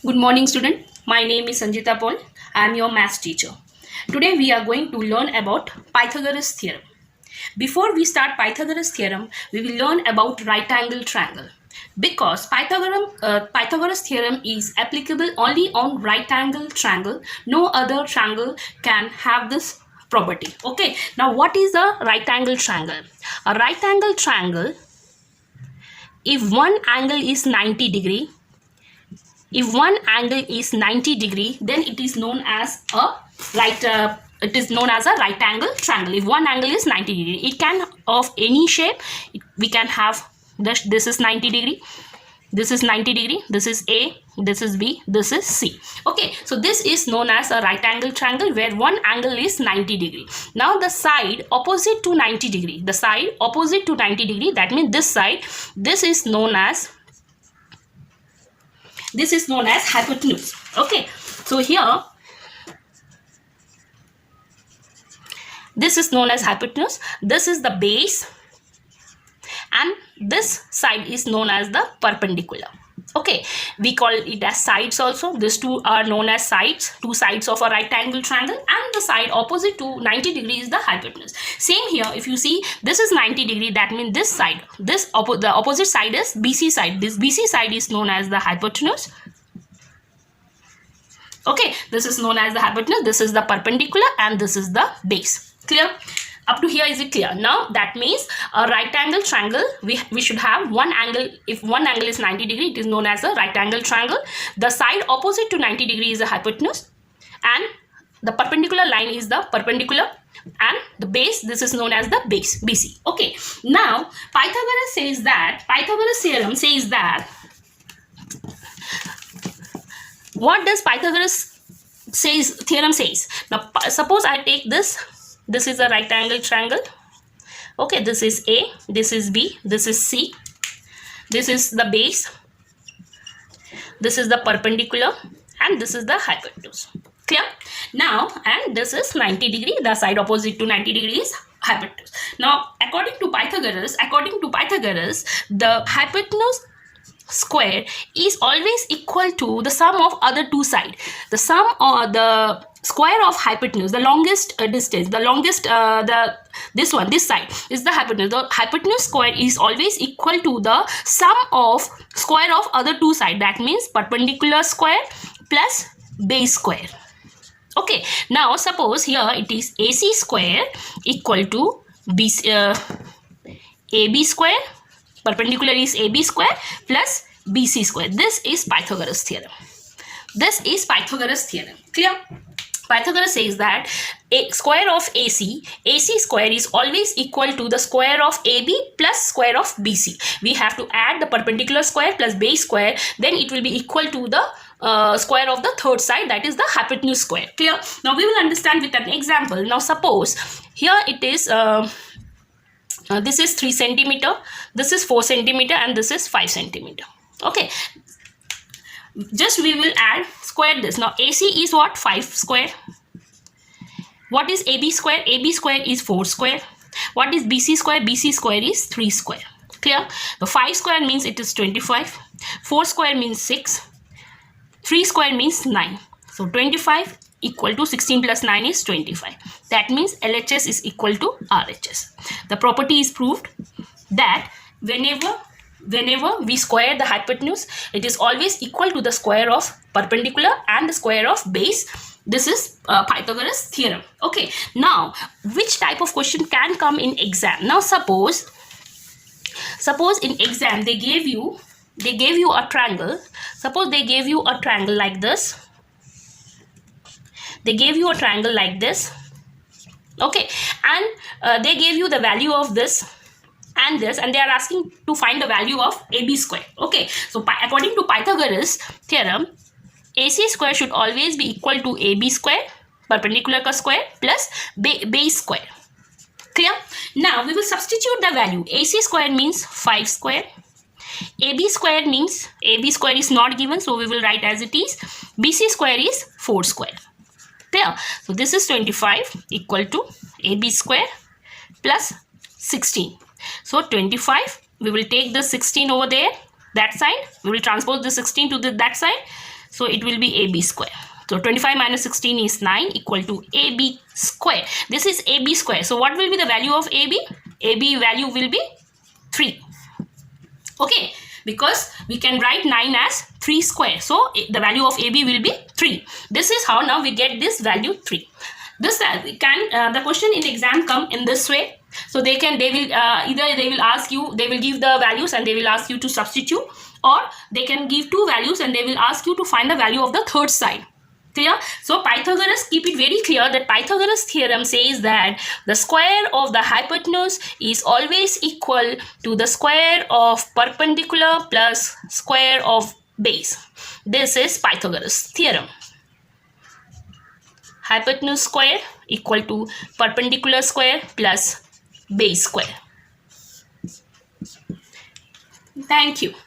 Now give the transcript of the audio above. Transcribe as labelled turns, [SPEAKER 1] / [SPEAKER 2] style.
[SPEAKER 1] Good morning, student. My name is Sanjita Paul. I am your maths teacher. Today we are going to learn about Pythagoras theorem. Before we start Pythagoras theorem, we will learn about right angle triangle. Because Pythagoras theorem is applicable only on right angle triangle. No other triangle can have this property. Okay. Now what is a right angle triangle? A right angle triangle, if one angle is 90 degree, if one angle is 90 degree, then it is known as a right angle triangle. If one angle is 90 degree, it can of any shape. We can have this is 90 degree, this is 90 degree, this is A, this is B, this is C. Okay, so this is known as a right angle triangle where one angle is 90 degree. Now the side opposite to 90 degree, that means this side, this is known as hypotenuse. Okay, so here this is known as hypotenuse, this is the base, and this side is known as the perpendicular. Okay, we call it as sides also. These two are known as sides, two sides of a right angle triangle, and the side opposite to 90 degree is the hypotenuse. Same here, if you see this is 90 degree, that means this side, the opposite side is BC side. This BC side is known as the hypotenuse. Okay, this is known as the hypotenuse, this is the perpendicular, and this is the base. Clear? Up to here, is it clear? Now that means a right angle triangle, we should have one angle. If one angle is 90 degree, it is known as a right angle triangle. The side opposite to 90 degree is the hypotenuse, and the perpendicular line is the perpendicular, and the base, this is known as the base, BC. Okay, now Pythagoras theorem says that, what does Pythagoras theorem says? Now suppose I take this is a right angle triangle. Okay, this is A, this is B, this is C, this is the base, this is the perpendicular, and this is the hypotenuse. Clear? Now, and this is 90 degree, the side opposite to 90 degree is hypotenuse. Now according to Pythagoras, the hypotenuse square is always equal to the sum of other two sides. The sum or the square of hypotenuse, the longest distance, this side is the hypotenuse. The hypotenuse square is always equal to the sum of square of other two sides. That means perpendicular square plus base square. Okay, now suppose here it is AC square equal to AB square, perpendicular is AB square plus BC square. This is Pythagoras theorem. Clear? Pythagoras says that a square of AC square is always equal to the square of AB plus square of BC. We have to add the perpendicular square plus base square, then it will be equal to the square of the third side, that is the hypotenuse square. Clear? Now we will understand with an example. Now suppose here it is this is 3 centimeter, this is 4 centimeter, and this is 5 centimeter. Okay, just we will add square this. Now AC is what? 5 square. What is AB square? AB square is 4 square. What is BC square? BC square is 3 square. Clear? The 5 square means it is 25, 4 square means 6, 3 square means 9. So 25 equal to 16 plus 9 is 25. That means LHS is equal to RHS. The property is proved that whenever we square the hypotenuse, it is always equal to the square of perpendicular and the square of base. This is Pythagoras theorem. Okay, now which type of question can come in exam? Now suppose in exam they gave you a triangle. Suppose they gave you a triangle like this. Okay, and they gave you the value of this and this, and they are asking to find the value of AB square. Okay, so according to Pythagoras theorem, AC square should always be equal to AB square, perpendicular square, plus base square. Clear? Now we will substitute the value. AC square means 5 square, AB square means AB square is not given, so we will write as it is. BC square is 4 square. Clear? So this is 25 equal to AB square plus 16. So 25, we will take the 16 over there, that side. We will transpose the 16 to that side. So it will be AB square. So 25 minus 16 is 9 equal to AB square. This is AB square. So what will be the value of AB? AB value will be 3. Okay, because we can write 9 as 3 square. So the value of AB will be 3. This is how now we get this value 3. This the question in exam come in this way. So they will either they will ask you, they will give the values and they will ask you to substitute, or they can give two values and they will ask you to find the value of the third side. Clear? So Pythagoras, keep it very clear that Pythagoras theorem says that the square of the hypotenuse is always equal to the square of perpendicular plus square of base. This is Pythagoras theorem. Hypotenuse square equal to perpendicular square plus base square. Thank you.